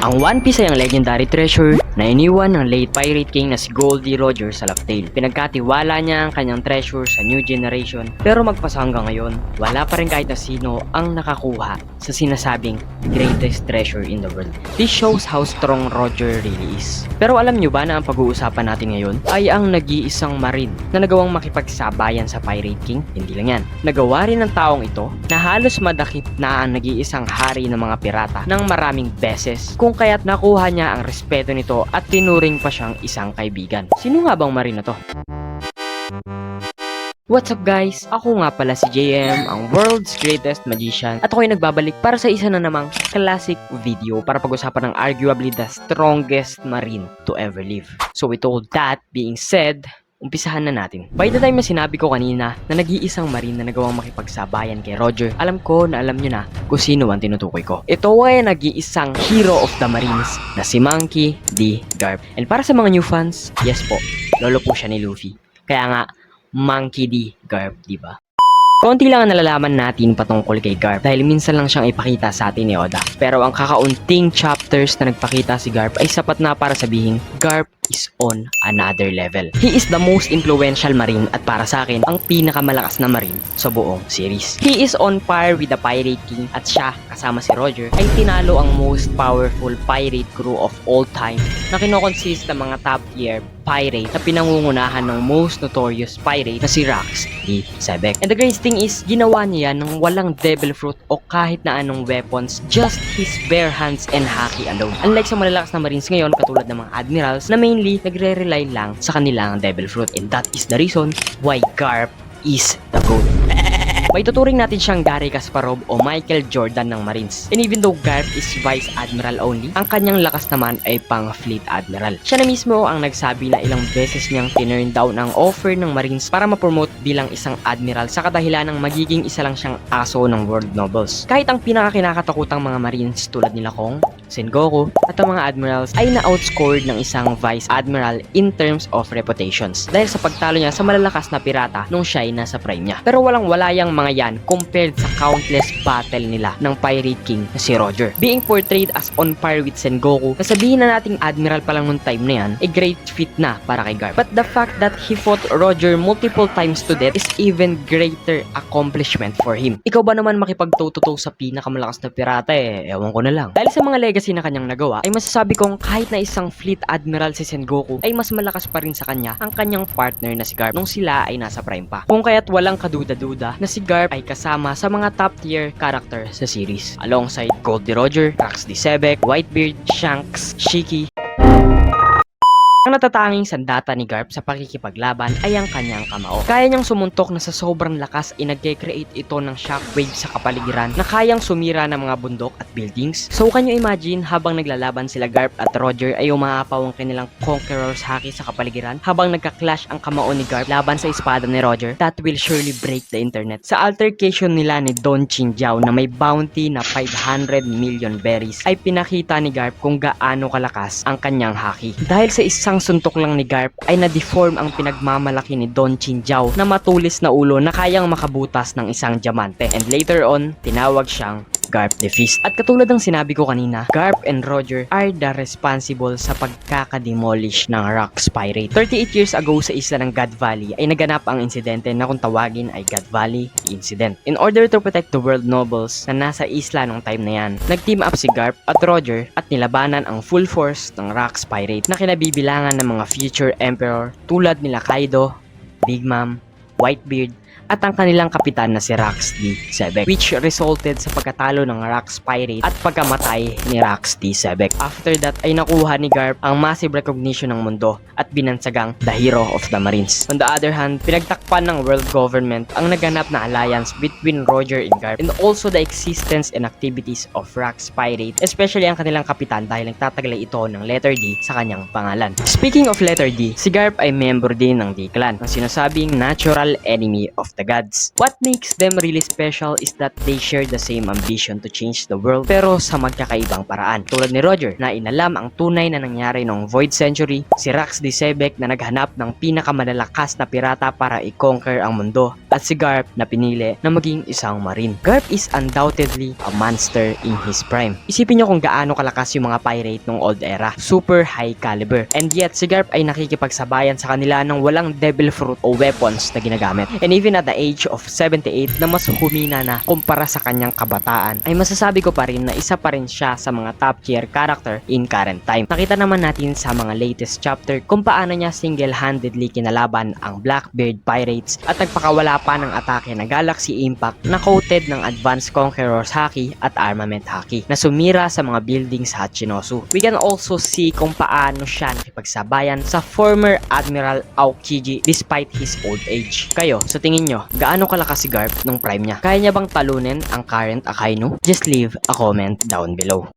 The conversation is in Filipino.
Ang One Piece ay ang legendary treasure na iniwan ng late pirate king na si Goldie Roger sa Laugh-Tale. Pinagkatiwala niya ang kanyang treasure sa new generation, pero magpasa hanggang ngayon, wala pa rin kahit na sino ang nakakuha sa sinasabing greatest treasure in the world. This shows how strong Roger really is. Pero alam nyo ba na ang pag-uusapan natin ngayon ay ang nag-iisang marine na nagawang makipagsabayan sa pirate king? Hindi lang yan. Nagawa rin ng taong ito na halos madakip na ang nag-iisang hari ng mga pirata ng maraming beses, kung kaya't nakuha niya ang respeto nito at tinuring pa siyang isang kaibigan. Sino nga bang marine na to? What's up guys? Ako nga pala si JM, ang world's greatest magician, at ako'y nagbabalik para sa isa na namang classic video para pag-usapan ng arguably the strongest marine to ever live. So with all that being said, umpisahan na natin. By the time na sinabi ko kanina na nag-iisang marine na nagawang makipagsabayan kay Roger, alam ko na alam nyo na kung sino ang tinutukoy ko. Ito ay nag-iisang hero of the marines na si Monkey D. Garp. And para sa mga new fans, yes po, lolo po siya ni Luffy. Kaya nga, Monkey D. Garp, diba? Konti lang ang nalalaman natin patungkol kay Garp dahil minsan lang siyang ipakita sa atin ni Oda. Pero ang kakaunting chapters na nagpakita si Garp ay sapat na para sabihin, Garp is on another level. He is the most influential marine at para sa akin, ang pinakamalakas na marine sa buong series. He is on par with the Pirate King at siya, kasama si Roger, ay tinalo ang most powerful pirate crew of all time na kinokonsist ng mga top tier pirate na pinangungunahan ng most notorious pirate na si Rox D. Sebek. And the greatest thing is, ginawa niya yan ng walang devil fruit o kahit na anong weapons, just his bare hands and haki alone. Unlike sa malalakas na marines ngayon, katulad ng mga admirals na mainly nagre-rely lang sa kanilang devil fruit. And that is the reason why Garp is the GOAT. May tuturing natin siyang Gary Kasparov o Michael Jordan ng Marines. And even though Garp is Vice Admiral only, ang kanyang lakas naman ay pang Fleet Admiral. Siya na mismo ang nagsabi na ilang beses niyang tinurn down ang offer ng Marines para ma-promote bilang isang Admiral sa kadahilan ng magiging isa lang siyang aso ng World Nobles. Kahit ang pinakakinakatakutang mga Marines tulad nila Kong, Sengoku, at ang mga Admirals ay na-outscored ng isang Vice Admiral in terms of reputations dahil sa pagtalo niya sa malalakas na pirata nung siya ay nasa prime niya. Pero walang-wala yang mga yan compared sa countless battle nila ng Pirate King na si Roger. Being portrayed as on par with Sengoku, nasabihin na nating Admiral pa lang nung time na yan, a great fit na para kay Garp. But the fact that he fought Roger multiple times to death is even greater accomplishment for him. Ikaw ba naman makipagtututo sa pinakamalakas na pirata ewan ko na lang. Dahil sa mga legacy na kanyang nagawa, ay masasabi kong kahit na isang Fleet Admiral si Sengoku, ay mas malakas pa rin sa kanya ang kanyang partner na si Garp nung sila ay nasa prime pa. Kung kaya't walang kaduda-duda na si Garp ay kasama sa mga top tier character sa series alongside Goldie Roger, Rox D. Sebek, Whitebeard, Shanks, Shiki. Ang natatanging sandata ni Garp sa pakikipaglaban ay ang kanyang kamao. Kaya niyang sumuntok na sa sobrang lakas ay nagke-create ito ng shockwave sa kapaligiran na kayang sumira ng mga bundok at buildings. So can you imagine habang naglalaban sila Garp at Roger ay umaapaw ang kanilang Conqueror's haki sa kapaligiran habang nagka-clash ang kamao ni Garp laban sa espada ni Roger? That will surely break the internet. Sa altercation nila ni Don Chinjiao na may bounty na 500 million berries ay pinakita ni Garp kung gaano kalakas ang kanyang haki. Dahil sa isang suntok lang ni Garp ay na-deform ang pinagmamalaki ni Don Chinjiao na matulis na ulo na kayang makabutas ng isang diamante. And later on, tinawag siyang Garp the Fist. At katulad ng sinabi ko kanina, Garp and Roger are the responsible sa pagkakademolish ng Rox Pirate. 38 years ago sa isla ng God Valley ay naganap ang insidente na kung tawagin ay God Valley Incident. In order to protect the world nobles na nasa isla nung time na yan, nag-team up si Garp at Roger at nilabanan ang full force ng Rox Pirate na kinabibilangan ng mga future emperor tulad nila Kaido, Big Mom, Whitebeard, at ang kanilang kapitan na si Rox D. Sebek, which resulted sa pagkatalo ng Rox Pirate at pagkamatay ni Rox D. Sebek. After that ay nakuha ni Garp ang massive recognition ng mundo at binansagang the hero of the Marines. On the other hand, pinagtakpan ng world government ang naganap na alliance between Roger and Garp and also the existence and activities of Rox Pirate, especially ang kanilang kapitan dahil nagtataglay ito ng letter D sa kanyang pangalan. Speaking of letter D, si Garp ay member din ng D-Clan, ang sinasabing natural enemy of the gods. What makes them really special is that they share the same ambition to change the world pero sa magkakaibang paraan. Tulad ni Roger na inalam ang tunay na nangyari noong Void Century, si Rox D. Sebek na naghanap ng pinakamalalakas na pirata para i-conquer ang mundo, at si Garp na pinili na maging isang Marine. Garp is undoubtedly a monster in his prime. Isipin nyo kung gaano kalakas yung mga pirate nung old era. Super high caliber. And yet, si Garp ay nakikipagsabayan sa kanila ng walang devil fruit o weapons na ginagamit. And even at the age of 78 na mas humina na kumpara sa kanyang kabataan, ay masasabi ko pa rin na isa pa rin siya sa mga top tier character in current time. Nakita naman natin sa mga latest chapter kung paano niya single-handedly kinalaban ang Blackbeard Pirates at nagpakawala pa ng atake na Galaxy Impact na coated ng Advanced Conqueror's Haki at Armament Haki na sumira sa mga buildings sa Hachinosu. We can also see kung paano siya nakipagsabayan sa former Admiral Aokiji despite his old age. Kayo, sa tingin nyo, gaano kalakas si Garp nung prime niya? Kaya niya bang talunin ang current Akainu? Just leave a comment down below.